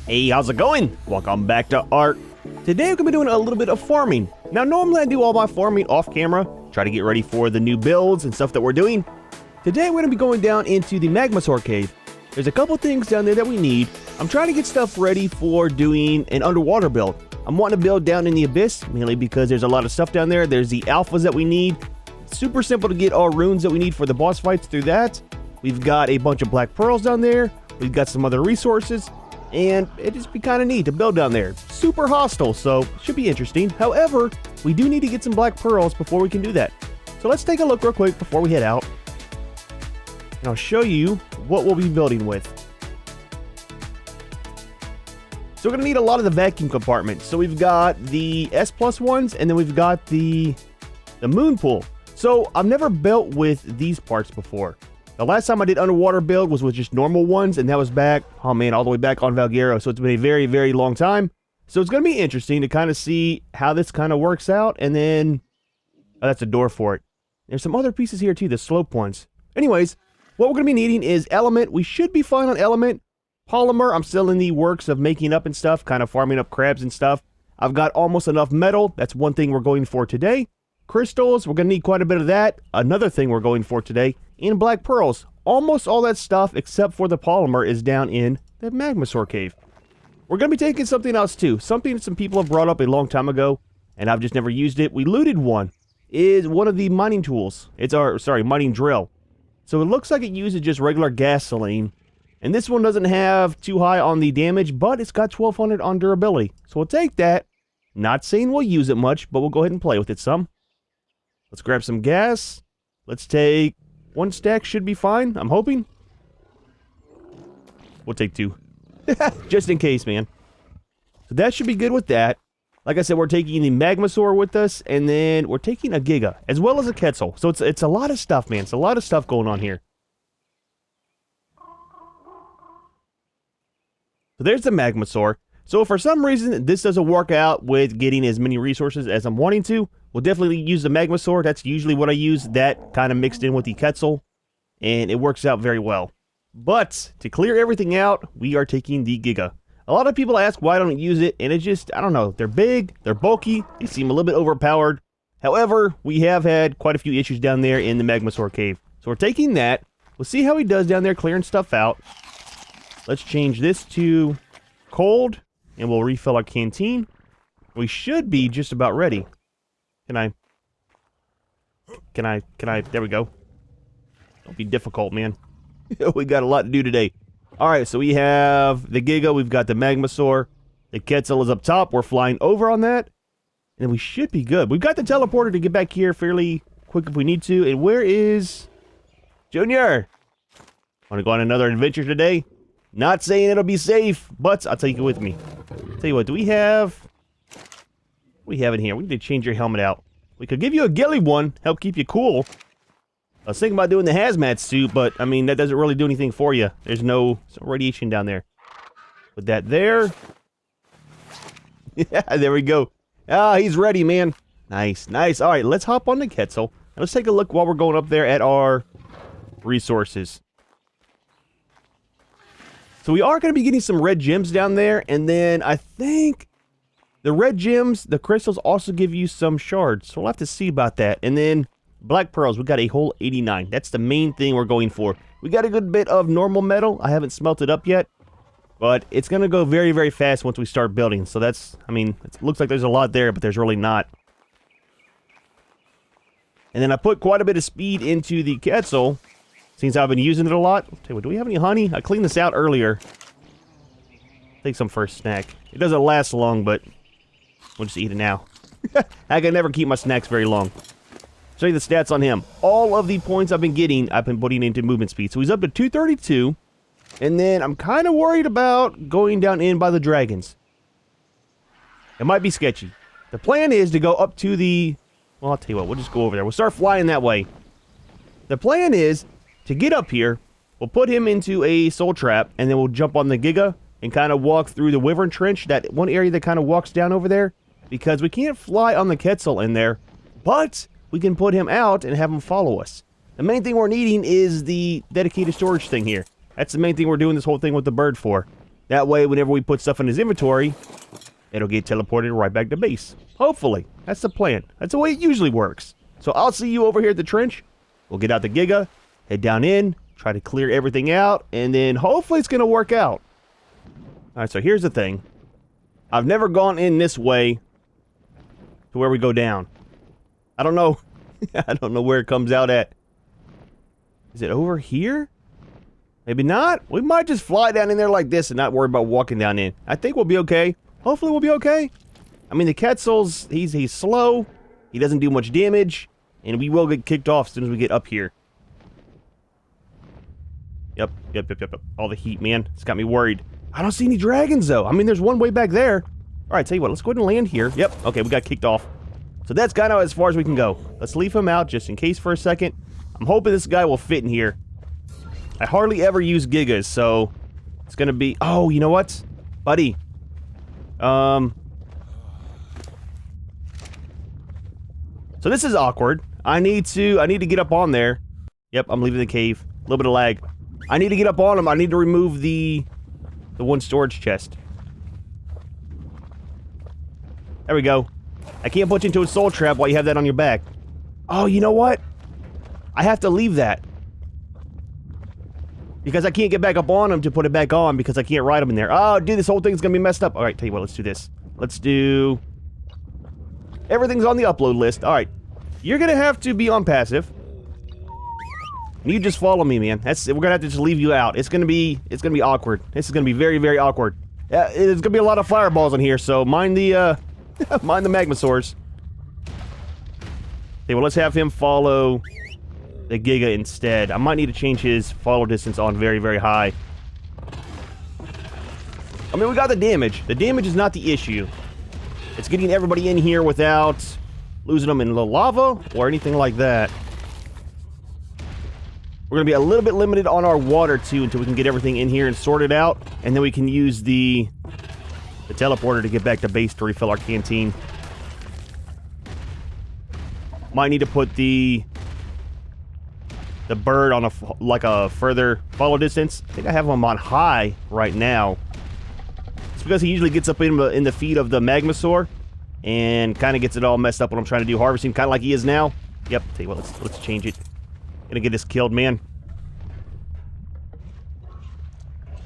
Hey, how's it going? Welcome back to ARK. Today we're going to be doing a little bit of farming. Now normally I do all my farming off camera, try to get ready for the new builds and stuff that we're doing. Today we're going to be going down into the Magmasaur cave. There's a couple things down there that we need. I'm trying to get stuff ready for doing an underwater build. I'm wanting to build down in the abyss, mainly because there's a lot of stuff down there. There's the alphas that we need. Super simple to get all runes that we need for the boss fights through that. We've got a bunch of black pearls down there. We've got some other resources. And it just be kind of neat to build down there. Super hostile, so should be interesting. However, we do need to get some black pearls before we can do that. So let's take a look real quick before we head out. And I'll show you what we'll be building with. So we're going to need a lot of the vacuum compartments. So we've got the S+ ones, and then we've got the moon pool. So I've never built with these parts before. The last time I did underwater build was with just normal ones, and that was back, oh man, all the way back on Valguero. So it's been a very, very long time. So it's going to be interesting to kind of see how this kind of works out. And then, oh, that's a door for it. There's some other pieces here too, the slope ones. Anyways, what we're going to be needing is element. We should be fine on element. Polymer, I'm still in the works of making up and stuff, kind of farming up crabs and stuff. I've got almost enough metal. That's one thing we're going for today. Crystals, we're going to need quite a bit of that. Another thing we're going for today. And black pearls. Almost all that stuff, except for the polymer, is down in the Magmasaur cave. We're going to be taking something else too. Something that some people have brought up a long time ago, and I've just never used it. We looted one. Is one of the mining tools. It's our, mining drill. So it looks like it uses just regular gasoline. And this one doesn't have too high on the damage, but it's got 1200 on durability. So we'll take that. Not saying we'll use it much, but we'll go ahead and play with it some. Let's grab some gas. Let's take one stack, should be fine, I'm hoping. We'll take two. Just in case, man. So that should be good with that. Like I said, we're taking the Magmasaur with us, and then we're taking a Giga, as well as a Quetzal. So it's a lot of stuff, man. It's a lot of stuff going on here. So there's the Magmasaur. So if for some reason this doesn't work out with getting as many resources as I'm wanting to, we'll definitely use the Magmasaur. That's usually what I use. That kind of mixed in with the Quetzal, and it works out very well. But to clear everything out, we are taking the Giga. A lot of people ask why I don't use it, and it just, I don't know. They're big, they're bulky, they seem a little bit overpowered. However, we have had quite a few issues down there in the Magmasaur cave. So we're taking that. We'll see how he does down there clearing stuff out. Let's change this to cold, and we'll refill our canteen. We should be just about ready. Can I, there we go. Don't be difficult, man. We got a lot to do today. Alright, so we have the Giga, we've got the Magmasaur. The Quetzal is up top, we're flying over on that. And then we should be good. We've got the teleporter to get back here fairly quick if we need to. And where is Junior? Want to go on another adventure today? Not saying it'll be safe, but I'll take it with me. Tell you what, do we have... What do we have in here? We need to change your helmet out. We could give you a ghillie one, help keep you cool. I was thinking about doing the hazmat suit, but, I mean, that doesn't really do anything for you. There's no radiation down there. Put that there. Yeah, there we go. Ah, he's ready, man. Nice, nice. All right, let's hop on the Quetzal. And let's take a look while we're going up there at our resources. So we are going to be getting some red gems down there, and then I think the red gems, the crystals also give you some shards. So we'll have to see about that. And then black pearls, we got a whole 89. That's the main thing we're going for. We got a good bit of normal metal. I haven't smelted up yet, but it's going to go very, very fast once we start building. So that's, I mean, it looks like there's a lot there, but there's really not. And then I put quite a bit of speed into the Quetzal. Since I've been using it a lot. Tell you what, do we have any honey? I cleaned this out earlier. Take some for a snack. It doesn't last long, but we'll just eat it now. I can never keep my snacks very long. Show you the stats on him. All of the points I've been getting, I've been putting into movement speed. So he's up to 232. And then I'm kind of worried about going down in by the dragons. It might be sketchy. The plan is to go up to the... Well, I'll tell you what, we'll just go over there. We'll start flying that way. The plan is... to get up here, we'll put him into a soul trap, and then we'll jump on the Giga and kind of walk through the Wyvern Trench, that one area that kind of walks down over there, because we can't fly on the Quetzal in there, but we can put him out and have him follow us. The main thing we're needing is the dedicated storage thing here. That's the main thing we're doing this whole thing with the bird for. That way, whenever we put stuff in his inventory, it'll get teleported right back to base. Hopefully. That's the plan. That's the way it usually works. So I'll see you over here at the trench. We'll get out the Giga, head down in, try to clear everything out, and then hopefully it's going to work out. Alright, so here's the thing. I've never gone in this way to where we go down. I don't know. I don't know where it comes out at. Is it over here? Maybe not. We might just fly down in there like this and not worry about walking down in. I think we'll be okay. Hopefully we'll be okay. I mean, the Quetzal's, he's slow. He doesn't do much damage. And we will get kicked off as soon as we get up here. Yep. All the heat, man. It's got me worried. I don't see any dragons, though. I mean, there's one way back there. All right, tell you what. Let's go ahead and land here. Yep. Okay, we got kicked off. So that's kind of as far as we can go. Let's leave him out just in case for a second. I'm hoping this guy will fit in here. I hardly ever use Gigas, so it's going to be... Oh, you know what? Buddy. So this is awkward. I need to get up on there. Yep, I'm leaving the cave. A little bit of lag. I need to get up on him. I need to remove the one storage chest. There we go. I can't put you into a soul trap while you have that on your back. Oh, you know what? I have to leave that. Because I can't get back up on him to put it back on because I can't ride him in there. Oh, dude, this whole thing's gonna be messed up. Alright, tell you what, let's do this. Let's do... Everything's on the upload list. Alright. You're gonna have to be on passive. You just follow me, man. We're gonna have to just leave you out. It's gonna be awkward. This is gonna be very, very awkward. There's gonna be a lot of fireballs in here, so mind the, mind the Magmasaurs. Okay, well, let's have him follow the Giga instead. I might need to change his follow distance on very, very high. I mean, we got the damage. The damage is not the issue. It's getting everybody in here without losing them in the lava or anything like that. We're going to be a little bit limited on our water, too, until we can get everything in here and sort it out. And then we can use the teleporter to get back to base to refill our canteen. Might need to put the bird on a further follow distance. I think I have him on high right now. It's because he usually gets up in the feet of the Magmasaur and kind of gets it all messed up when I'm trying to do harvesting, kind of like he is now. Yep, tell you what, let's change it. Gonna get this killed, man.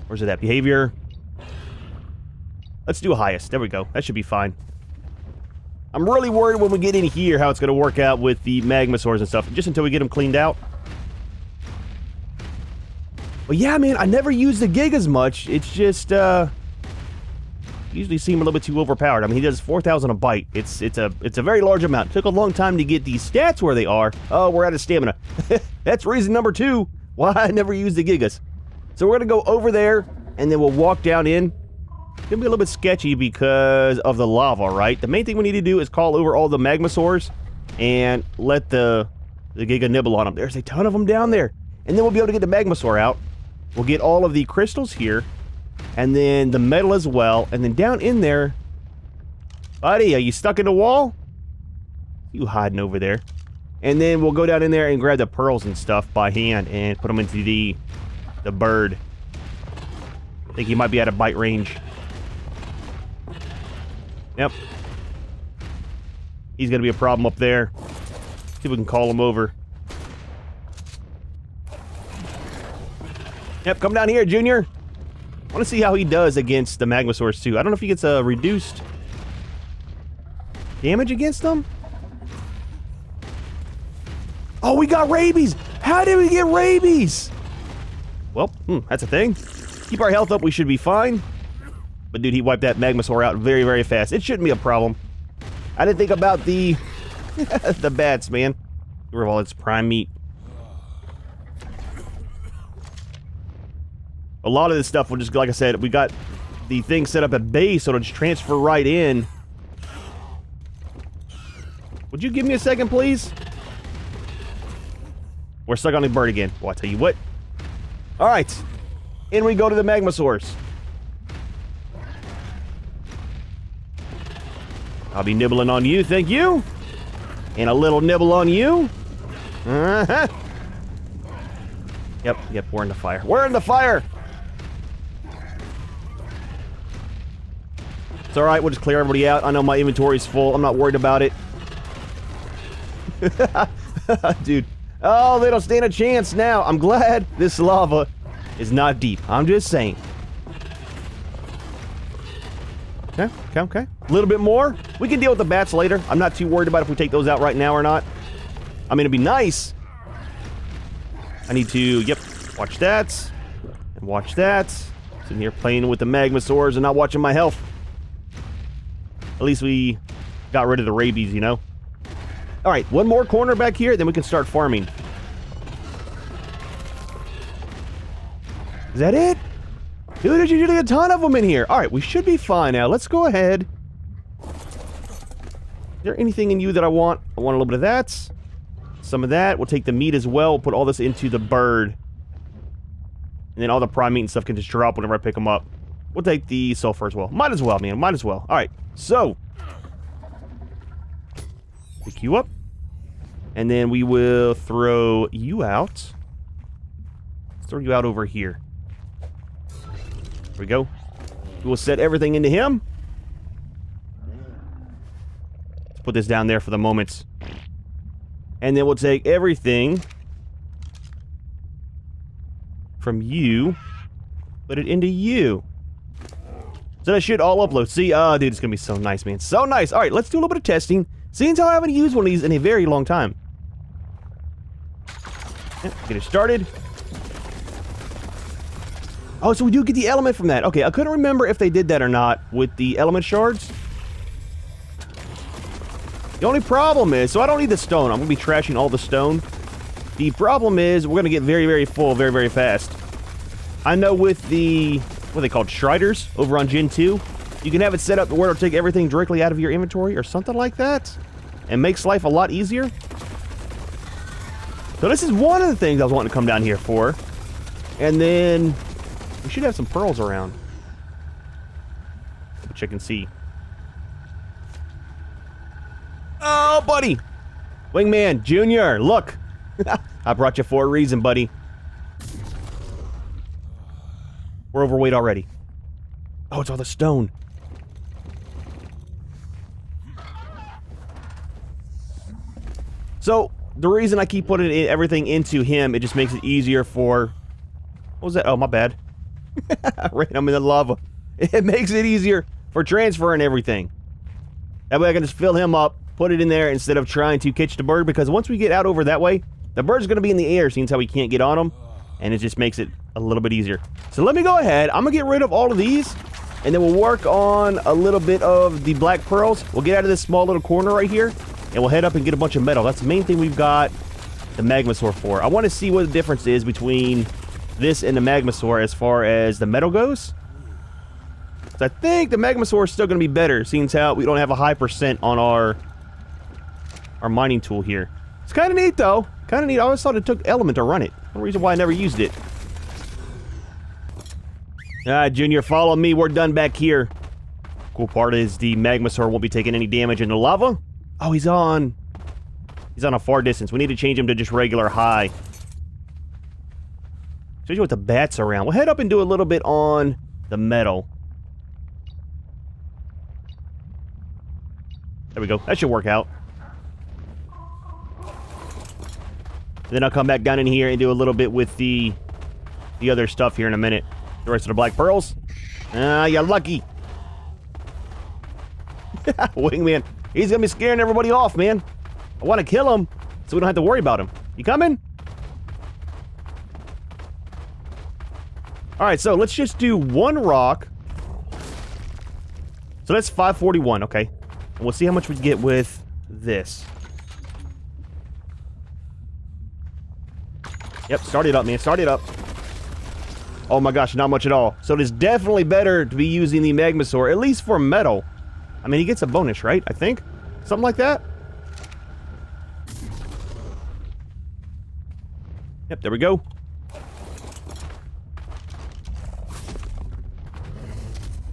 Where's it at? Behavior. Let's do highest. There we go. That should be fine. I'm really worried when we get in here how it's gonna work out with the Magmasaurs and stuff, just until we get them cleaned out. But yeah, man, I never use the Gigas much. It's just, usually seem a little bit too overpowered. I mean, he does 4,000 a bite. It's a very large amount. It took a long time to get these stats where they are. Oh, we're out of stamina. That's reason number 2 why I never use the Gigas. So we're gonna go over there, and then we'll walk down in. It's gonna be a little bit sketchy because of the lava, right? The main thing we need to do is call over all the Magmasaurs and let the Giga nibble on them. There's a ton of them down there. And then we'll be able to get the Magmasaur out. We'll get all of the crystals here. And then the metal as well. And then down in there... Buddy, are you stuck in the wall? You hiding over there. And then we'll go down in there and grab the pearls and stuff by hand and put them into the bird. I think he might be out of bite range. Yep. He's going to be a problem up there. See if we can call him over. Yep, come down here, Junior. I want to see how he does against the Magmasaurs, too. I don't know if he gets a reduced damage against them. Oh, we got rabies! How did we get rabies? Well, that's a thing. Keep our health up, we should be fine. But dude, he wiped that Magmasaur out very, very fast. It shouldn't be a problem. I didn't think about the the bats, man. Get rid of all its prime meat. A lot of this stuff will just, like I said, we got the thing set up at base, so it'll just transfer right in. Would you give me a second, please? We're stuck on the bird again. Well, I tell you what. Alright. In we go to the Magmasaurs. I'll be nibbling on you, thank you. And a little nibble on you. Uh-huh. Yep, we're in the fire. We're in the fire! It's alright, we'll just clear everybody out. I know my inventory's full. I'm not worried about it. Dude. Oh, they don't stand a chance now. I'm glad this lava is not deep. I'm just saying. Okay, okay, okay. A little bit more. We can deal with the bats later. I'm not too worried about if we take those out right now or not. I mean, it'd be nice. I need to, yep, watch that. And watch that. Sitting here playing with the Magmasaurs and not watching my health. At least we got rid of the rabies, you know? Alright, one more corner back here, then we can start farming. Is that it? Dude, there's usually a ton of them in here. Alright, we should be fine now. Let's go ahead. Is there anything in you that I want? I want a little bit of that. Some of that. We'll take the meat as well. We'll put all this into the bird. And then all the prime meat and stuff can just drop whenever I pick them up. We'll take the sulfur as well. Might as well, man. Might as well. Alright, so. Pick you up. And then we will throw you out. Let's throw you out over here. There we go. We will set everything into him. Let's put this down there for the moment. And then we'll take everything from you, put it into you. So that should all upload. See, oh, dude, it's gonna be so nice, man. So nice. All right, let's do a little bit of testing. Seeing how I haven't used one of these in a very long time. Yeah, get it started. Oh, so we do get the element from that. Okay, I couldn't remember if they did that or not with the element shards. The only problem is, so I don't need the stone. I'm going to be trashing all the stone. The problem is, we're going to get very, very full very, very fast. I know with the, what are they called, Shriders over on Gen 2, you can have it set up to where it'll take everything directly out of your inventory or something like that. And makes life a lot easier. So this is one of the things I was wanting to come down here for. And then we should have some pearls around, which I can see. Oh, buddy! Wingman, Junior, look! I brought you for a reason, buddy. We're overweight already. Oh, it's all the stone. So, the reason I keep putting everything into him, it just makes it easier for... What was that? Oh, my bad. I ran him in the lava. It makes it easier for transferring everything. That way I can just fill him up, put it in there instead of trying to catch the bird, because once we get out over that way, the bird's going to be in the air, seeing how we can't get on him, and it just makes it a little bit easier. So let me go ahead. I'm going to get rid of all of these, and then we'll work on a little bit of the black pearls. We'll get out of this small little corner right here, and we'll head up and get a bunch of metal. That's the main thing we've got the Magmasaur for. I want to see what the difference is between this and the Magmasaur as far as the metal goes. So I think the Magmasaur is still going to be better, seeing how we don't have a high percent on our mining tool here. It's kind of neat, though. Kind of neat. I always thought it took element to run it. No reason why I never used it. Junior, follow me. We're done back here. Cool part is the Magmasaur won't be taking any damage in the lava. Oh, he's on a far distance. We need to change him to just regular high. Especially with the bats around. We'll head up and do a little bit on the metal. There we go. That should work out. And then I'll come back down in here and do a little bit with the other stuff here in a minute. The rest of the black pearls. You're lucky. Wingman. He's gonna be scaring everybody off, man. I want to kill him so we don't have to worry about him. You coming? Alright, so let's just do one rock. So that's 541, okay. And we'll see how much we get with this. Yep, start it up, man. Start it up. Oh my gosh, not much at all. So it is definitely better to be using the Magmasaur, at least for metal. I mean, he gets a bonus, right? I think? Something like that? Yep, there we go.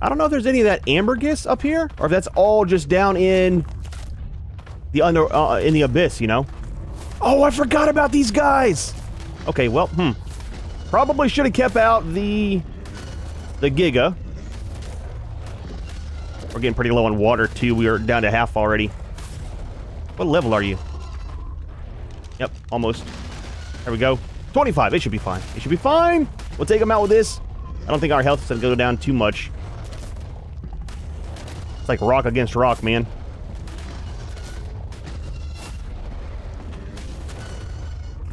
I don't know if there's any of that ambergris up here, or if that's all just down in the in the abyss, you know? Oh, I forgot about these guys! Okay, well, probably should have kept out the Giga. We're getting pretty low on water, too. We are down to half already. What level are you? Yep, almost. There we go. 25. It should be fine. It should be fine. We'll take him out with this. I don't think our health is going to go down too much. It's like rock against rock, man.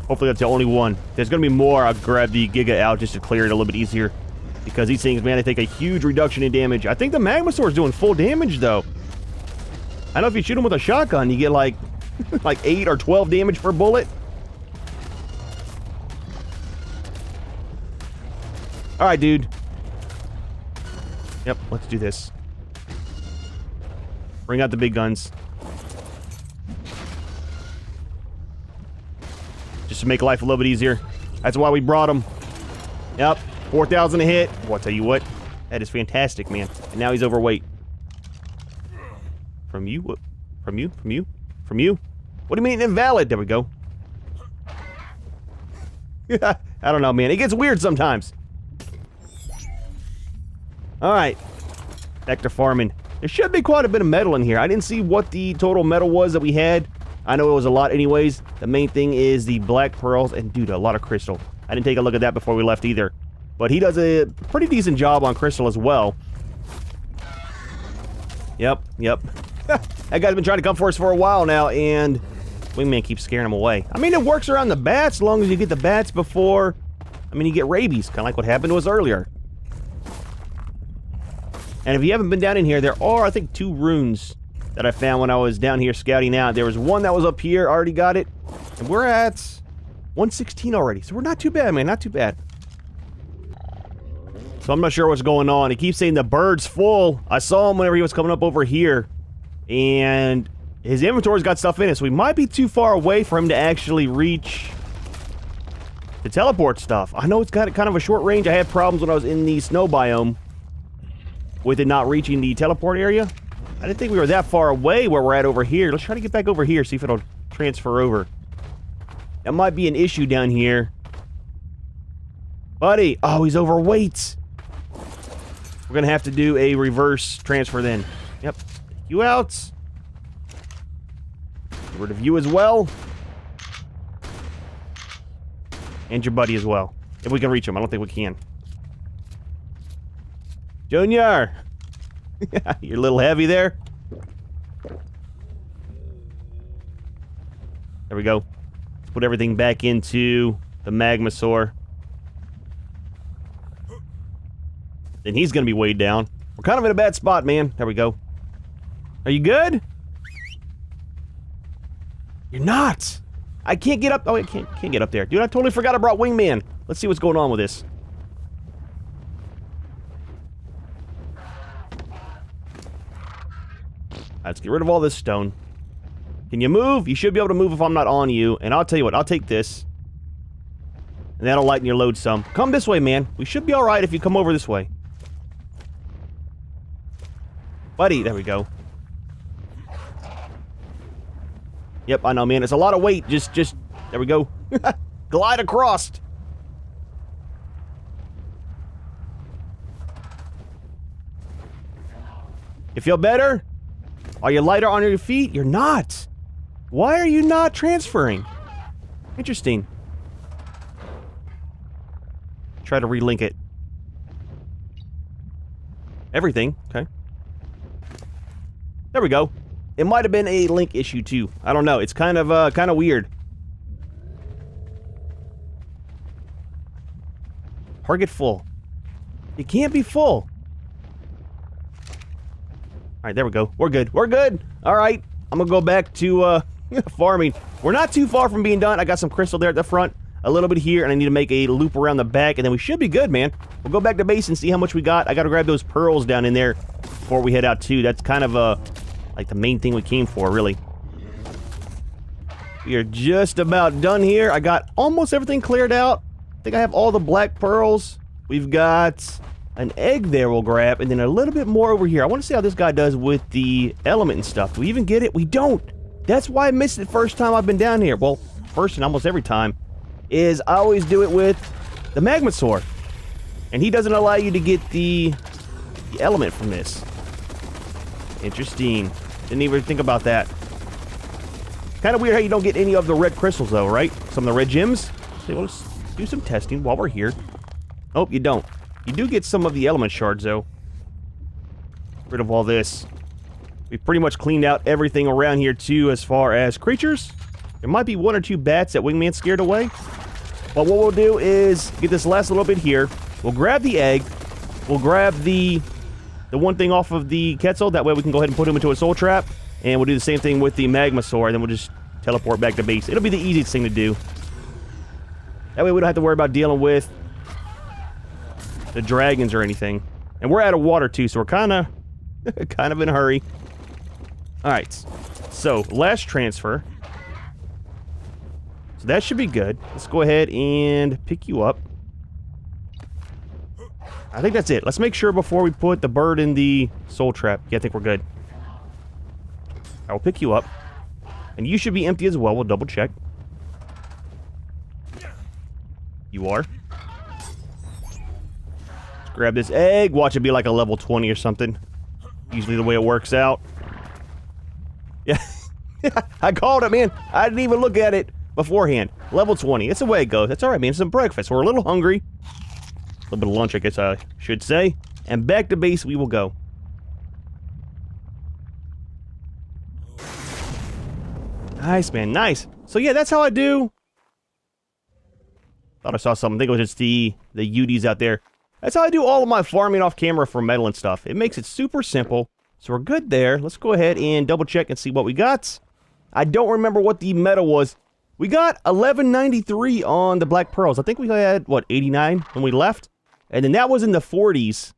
Hopefully that's the only one. If there's going to be more, I'll grab the Giga out just to clear it a little bit easier. Because these things, man, they take a huge reduction in damage. I think the Magmasaur is doing full damage, though. I know if you shoot him with a shotgun, you get like, like 8 or 12 damage per bullet. Alright, dude. Yep, let's do this. Bring out the big guns. Just to make life a little bit easier. That's why we brought them. Yep, 4,000 a hit. Well, I'll tell you what. That is fantastic, man. And now he's overweight. From you? What? From you? From you? From you? What do you mean invalid? There we go. I don't know, man. It gets weird sometimes. Alright. Back to farming. There should be quite a bit of metal in here. I didn't see what the total metal was that we had. I know it was a lot anyways. The main thing is the black pearls and, dude, a lot of crystal. I didn't take a look at that before we left either. But he does a pretty decent job on crystal as well. Yep. That guy's been trying to come for us for a while now, and Wingman keeps scaring him away. I mean, it works around the bats as long as you get the bats before... I mean, you get rabies, kind of like what happened to us earlier. And if you haven't been down in here, there are, I think, 2 runes that I found when I was down here scouting out. There was one that was up here, already got it. And we're at 116 already, so we're not too bad, man, not too bad. So I'm not sure what's going on. He keeps saying the bird's full. I saw him whenever he was coming up over here. And his inventory's got stuff in it, so we might be too far away for him to actually reach the teleport stuff. I know it's got kind of a short range. I had problems when I was in the snow biome with it not reaching the teleport area. I didn't think we were that far away where we're at over here. Let's try to get back over here, see if it'll transfer over. That might be an issue down here. Buddy! Oh, he's overweight! We're gonna have to do a reverse transfer then. Yep. Take you out. Get rid of you as well. And your buddy as well. If we can reach him. I don't think we can. Junior! You're a little heavy there. There we go. Let's put everything back into the Magmasaur. Then he's gonna be weighed down. We're kind of in a bad spot, man. There we go. Are you good? You're not! I can't get up. Oh, I can't get up there. Dude, I totally forgot I brought Wingman. Let's see what's going on with this. Let's get rid of all this stone. Can you move? You should be able to move if I'm not on you. And I'll tell you what, I'll take this. And that'll lighten your load some. Come this way, man. We should be alright if you come over this way. Buddy, there we go. Yep, I know, man. It's a lot of weight. Just, there we go. Glide across. You feel better? Are you lighter on your feet? You're not. Why are you not transferring? Interesting. Try to relink it. Everything. Okay. There we go. It might have been a link issue too. I don't know. It's kind of weird. Target full. It can't be full. Alright, there we go. We're good. We're good! Alright. I'm gonna go back to, farming. We're not too far from being done. I got some crystal there at the front. A little bit here, and I need to make a loop around the back, and then we should be good, man. We'll go back to base and see how much we got. I gotta grab those pearls down in there before we head out, too. That's kind of, like the main thing we came for, really. We are just about done here. I got almost everything cleared out. I think I have all the black pearls. We've got an egg there we'll grab, and then a little bit more over here. I want to see how this guy does with the element and stuff. Do we even get it? We don't. That's why I missed it first time I've been down here. Well, first and almost every time is I always do it with the Magmasaur. And he doesn't allow you to get the element from this. Interesting. Didn't even think about that. Kind of weird how you don't get any of the red crystals, though, right? Some of the red gems. So let's do some testing while we're here. Oh, you don't. You do get some of the element shards, though. Get rid of all this. We've pretty much cleaned out everything around here, too, as far as creatures. There might be 1 or 2 bats that Wingman scared away. But what we'll do is get this last little bit here. We'll grab the egg. We'll grab the one thing off of the Quetzal. That way we can go ahead and put him into a soul trap. And we'll do the same thing with the Magmasaur. And then we'll just teleport back to base. It'll be the easiest thing to do. That way we don't have to worry about dealing with the dragons or anything. And we're out of water, too. So we're kind of in a hurry. Alright. So, last transfer. So that should be good. Let's go ahead and pick you up. I think that's it. Let's make sure before we put the bird in the soul trap. Yeah, I think we're good. I will pick you up. And you should be empty as well. We'll double check. You are. Let's grab this egg. Watch it be like a level 20 or something. Usually the way it works out. Yeah. I called it, man. I didn't even look at it beforehand. Level 20. It's the way it goes. That's alright, man. It's some breakfast. We're a little hungry. A little bit of lunch, I guess I should say. And back to base we will go. Nice, man. Nice. So, yeah, that's how I do. Thought I saw something. I think it was just the UDs out there. That's how I do all of my farming off camera for metal and stuff. It makes it super simple. So we're good there. Let's go ahead and double check and see what we got. I don't remember what the metal was. We got 1193 on the black pearls. I think we had, what, 89 when we left? And then that was in the 40s.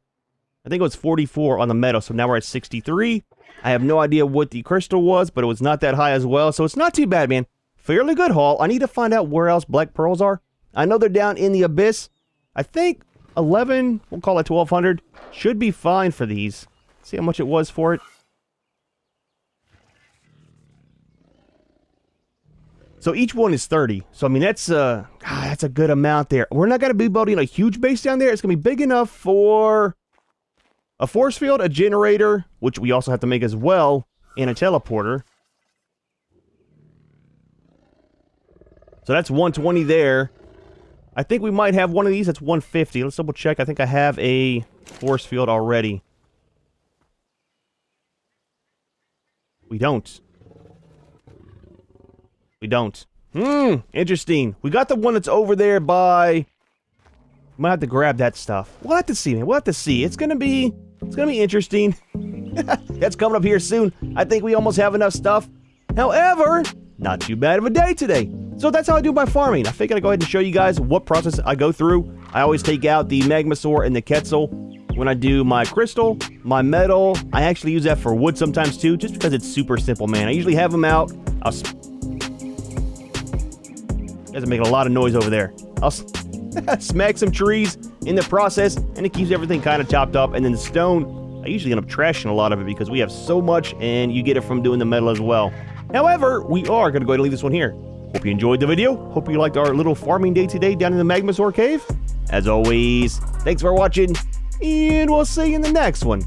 I think it was 44 on the metal. So now we're at 63. I have no idea what the crystal was, but it was not that high as well. So it's not too bad, man. Fairly good haul. I need to find out where else black pearls are. I know they're down in the abyss. I think 11, we'll call it 1200, should be fine for these. See how much it was for it. So each one is 30. So I mean that's a good amount there. We're not going to be building a huge base down there. It's going to be big enough for a force field, a generator, which we also have to make as well, and a teleporter. So that's 120 there. I think we might have one of these. That's 150. Let's double check. I think I have a force field already. We don't. We don't. Interesting. We got the one that's over there by... Might have to grab that stuff. We'll have to see, man. We'll have to see. It's gonna be interesting. That's coming up here soon. I think we almost have enough stuff. However, not too bad of a day today. So that's how I do my farming. I figured I'd go ahead and show you guys what process I go through. I always take out the Magmasaur and the Quetzal when I do my crystal, my metal. I actually use that for wood sometimes too, just because it's super simple, man. I usually have them out. Guys are making a lot of noise over there. I'll smack some trees in the process, and it keeps everything kind of chopped up. And then the stone, I usually end up trashing a lot of it because we have so much, and you get it from doing the metal as well. However, we are going to go ahead and leave this one here. Hope you enjoyed the video. Hope you liked our little farming day today down in the Magmasaur cave. As always, thanks for watching, and we'll see you in the next one.